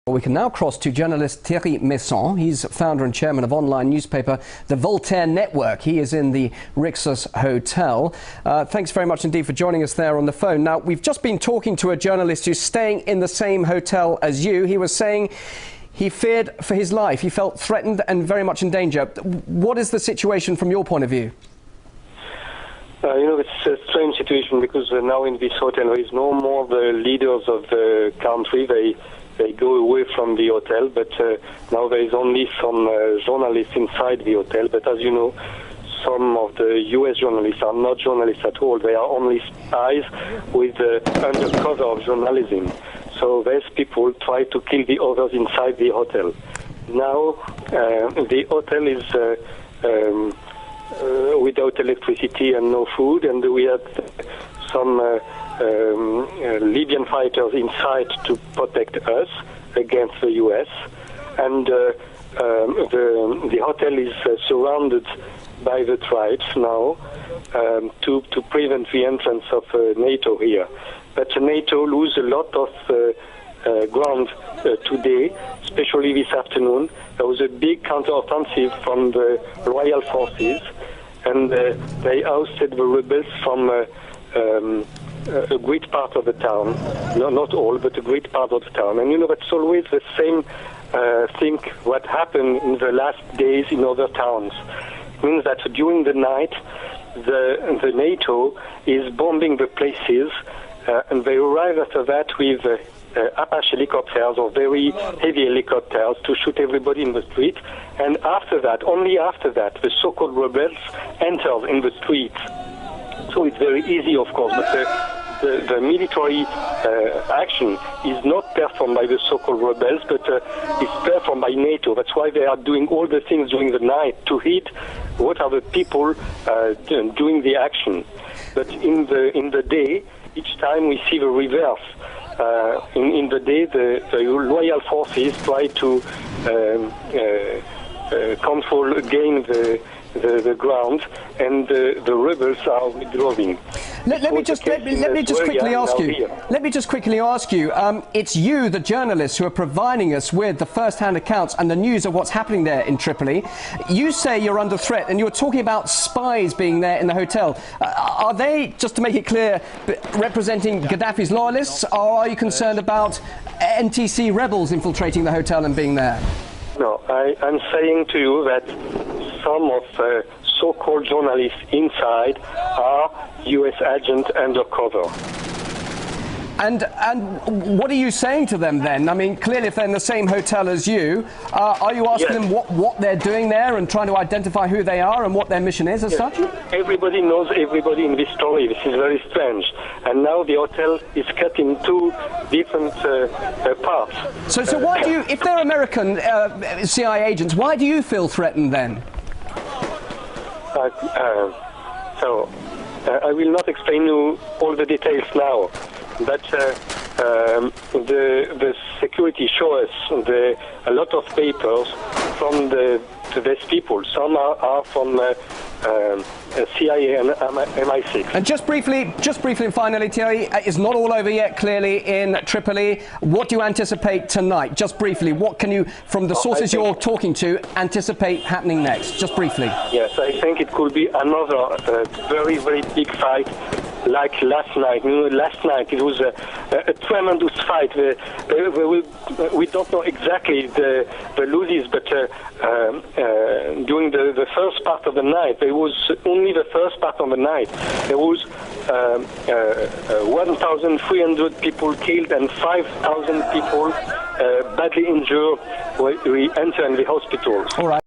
We can now cross to journalist Thierry Messon. He's founder and chairman of online newspaper The Voltaire Network. He is in the Rixos Hotel. Thanks very much indeed for joining us there on the phone. Now, we've just been talking to a journalist who's staying in the same hotel as you. He was saying he feared for his life. He felt threatened and very much in danger. What is the situation from your point of view? It's a strange situation because now in this hotel there is no more the leaders of the country. They go away from the hotel, but now there is only some journalists inside the hotel. But as you know, some of the US journalists are not journalists at all. They are only spies with undercover of journalism. So these people try to kill the others inside the hotel. Now the hotel is without electricity and no food, and we had some Libyan fighters inside to protect us against the US, and the hotel is surrounded by the tribes now to prevent the entrance of NATO here. But NATO lose a lot of ground today, especially this afternoon. There was a big counteroffensive from the royal forces, and they ousted the rebels from a great part of the town. No, not all, but a great part of the town. And that's always the same thing what happened in the last days in other towns. It means that during the night, the NATO is bombing the places, and they arrive after that with Apache helicopters or very heavy helicopters to shoot everybody in the street. And after that, only after that, the so-called rebels enter in the streets. So it's very easy, of course, but the military action is not performed by the so-called rebels, but it's performed by NATO. That's why they are doing all the things during the night to hit what are the people doing the action. But in the day, each time we see the reverse. In the day, the loyal forces try to control again the ground, and the rebels are withdrawing. Let me just quickly ask you. It's you, the journalists, who are providing us with the first-hand accounts and the news of what's happening there in Tripoli. You say you're under threat, and you're talking about spies being there in the hotel. Are they, just to make it clear, representing Gaddafi's loyalists, or are you concerned about NTC rebels infiltrating the hotel and being there? No, I'm saying to you that some of so-called journalists inside are US agents undercover. And what are you saying to them then? I mean, clearly if they're in the same hotel as you, are you asking them what they're doing there and trying to identify who they are and what their mission is as such? Everybody knows everybody in this story. This is very strange. And now the hotel is cut in two different parts. So why do you, if they're American CIA agents, why do you feel threatened then? I will not explain you all the details now, but the security shows us a lot of papers from these people. Some are from CIA and MI6. And just briefly and finally, Thierry, it's not all over yet, clearly, in Tripoli. What do you anticipate tonight? Just briefly, what can you, from the sources you're talking to, anticipate happening next? Just briefly. Yes, I think it could be another very, very big fight like last night. Last night it was a tremendous fight. We don't know exactly the losses, but during the first part of the night, there was only the first part of the night. There was 1,300 people killed and 5,000 people badly injured. We enter in the hospitals. All right.